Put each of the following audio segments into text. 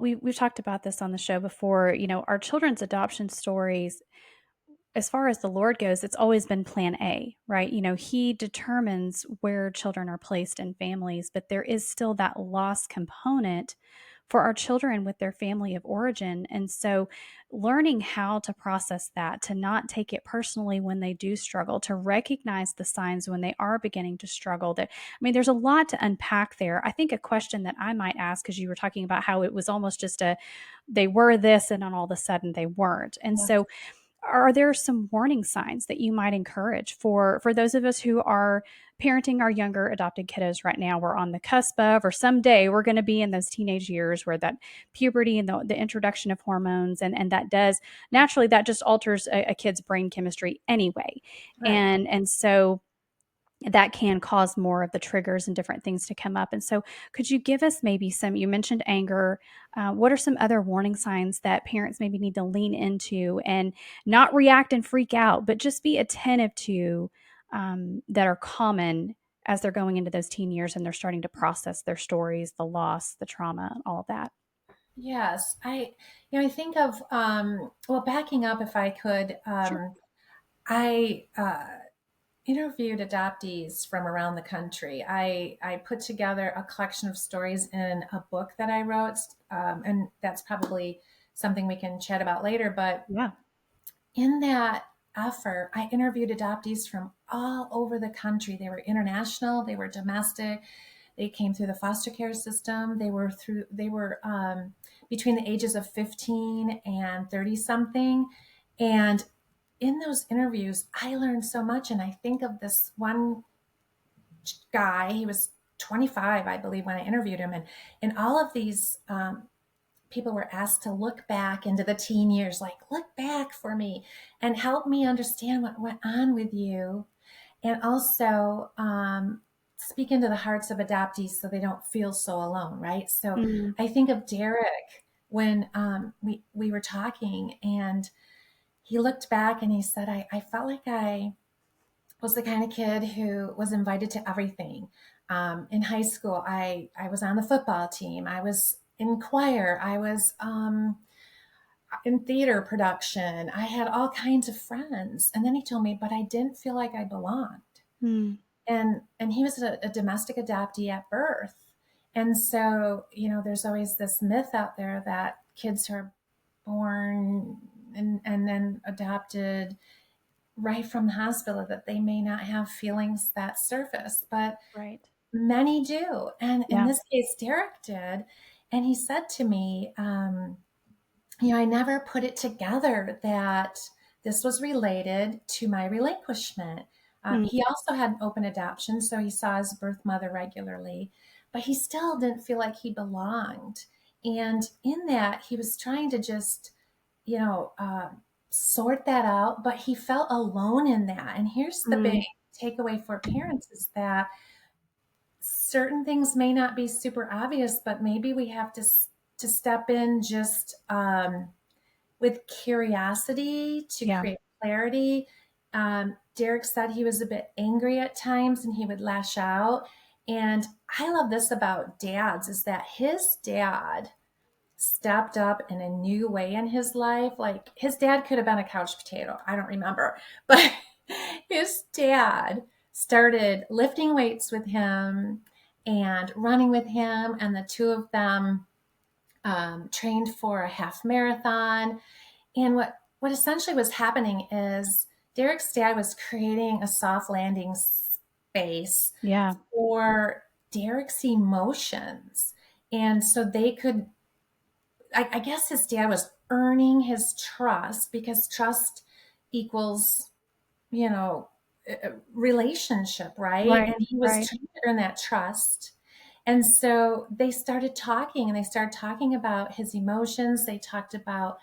we've talked about this on the show before. Our children's adoption stories, as far as the Lord goes, it's always been plan A, right? He determines where children are placed in families, but there is still that loss component for our children with their family of origin. And so, learning how to process that, to not take it personally when they do struggle, to recognize the signs when they are beginning to struggle. There's a lot to unpack there. I think a question that I might ask, because you were talking about how it was almost just they were this and then all of a sudden they weren't. And Yeah. so, are there some warning signs that you might encourage for those of us who are parenting our younger adopted kiddos right now? We're on the cusp of, or someday we're going to be in those teenage years where that puberty and the introduction of hormones, and that does naturally, that just alters a kid's brain chemistry anyway. Right. And so that can cause more of the triggers and different things to come up. And so, could you give us maybe some? You mentioned anger. What are some other warning signs that parents maybe need to lean into and not react and freak out, but just be attentive to, that are common as they're going into those teen years and they're starting to process their stories, the loss, the trauma, all of that? Yes. I think of, well, backing up if I could, Sure. I interviewed adoptees from around the country. I put together a collection of stories in a book that I wrote, and that's probably something we can chat about later. But Yeah. in that effort, I interviewed adoptees from all over the country. They were international, they were domestic, they came through the foster care system. They were between the ages of 15 and 30 something. And in those interviews, I learned so much. And I think of this one guy, he was 25, I believe, when I interviewed him. And all of these people were asked to look back into the teen years, like, look back for me and help me understand what went on with you. And also, speak into the hearts of adoptees so they don't feel so alone, right? So Mm, I think of Derek when we were talking, and he looked back and he said, I felt like I was the kind of kid who was invited to everything. In high school, I was on the football team. I was in choir. I was in theater production. I had all kinds of friends. And then he told me, but I didn't feel like I belonged. mm, And he was a domestic adoptee at birth. And so, there's always this myth out there that kids who are born and then adopted right from the hospital, that they may not have feelings that surface, but right. many do. And in Yeah. this case, Derek did. And he said to me, I never put it together that this was related to my relinquishment. Mm, He also had open adoption, so he saw his birth mother regularly, but he still didn't feel like he belonged. And in that, he was trying to just, you know, uh, sort that out, but he felt alone in that. And here's the big mm, takeaway for parents is that certain things may not be super obvious, but maybe we have to step in just with curiosity to yeah. create clarity. Derek said he was a bit angry at times and he would lash out. And I love this about dads is that his dad stepped up in a new way in his life. Like his dad could have been a couch potato. I don't remember. But his dad started lifting weights with him and running with him. And the two of them trained for a half marathon. And what essentially was happening is Derek's dad was creating a soft landing space Yeah. for Derek's emotions. And so they could, I guess his dad was earning his trust because trust equals, you know, relationship, right? Right. And he was Right. trying to earn that trust. And so they started talking and they started talking about his emotions. They talked about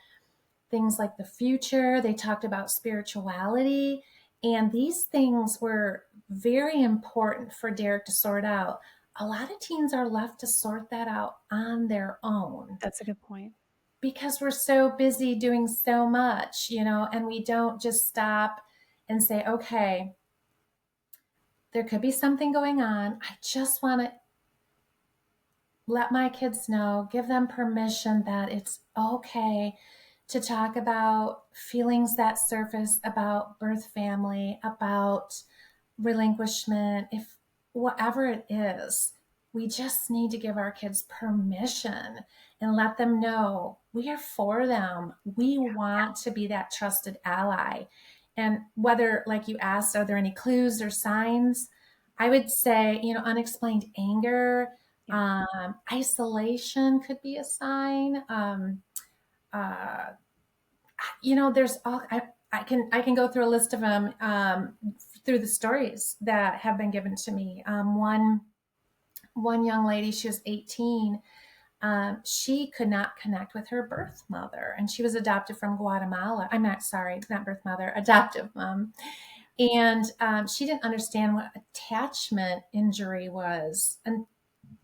things like the future, they talked about spirituality. And these things were very important for Derek to sort out. A lot of teens are left to sort that out on their own That's a good point. because we're so busy doing so much, and we don't just stop and say, okay, there could be something going on. I just want to let my kids know, give them permission that it's okay to talk about feelings that surface about birth family, about relinquishment, if whatever it is, we just need to give our kids permission and let them know we are for them. We want to be that trusted ally. And whether, like you asked, are there any clues or signs? I would say, unexplained anger, Yeah. isolation could be a sign. Uh, there's all I can go through a list of them through the stories that have been given to me. One young lady, she was 18. She could not connect with her birth mother, and she was adopted from Guatemala. I'm not sorry, not birth mother, adoptive mom. And she didn't understand what attachment injury was, and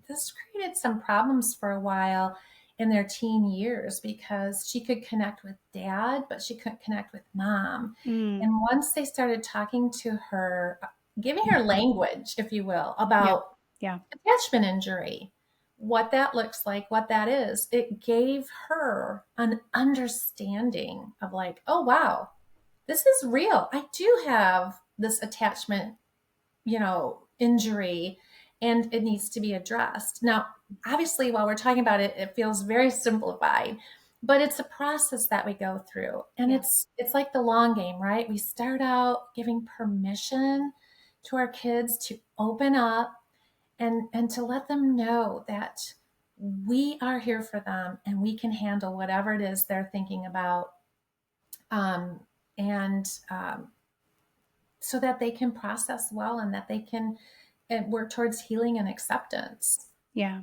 this created some problems for a while in their teen years because she could connect with dad, but she couldn't connect with mom. Mm. And once they started talking to her, giving her language, if you will, Yeah. about Yeah. attachment injury, what that looks like, what that is, it gave her an understanding of like, oh, wow, this is real. I do have this attachment injury, and it needs to be addressed. Now, obviously, while we're talking about it, it feels very simplified, but it's a process that we go through. And Yeah. it's like the long game, right? We start out giving permission to our kids to open up and to let them know that we are here for them and we can handle whatever it is they're thinking about. And so that they can process well and that they can work towards healing and acceptance. Yeah.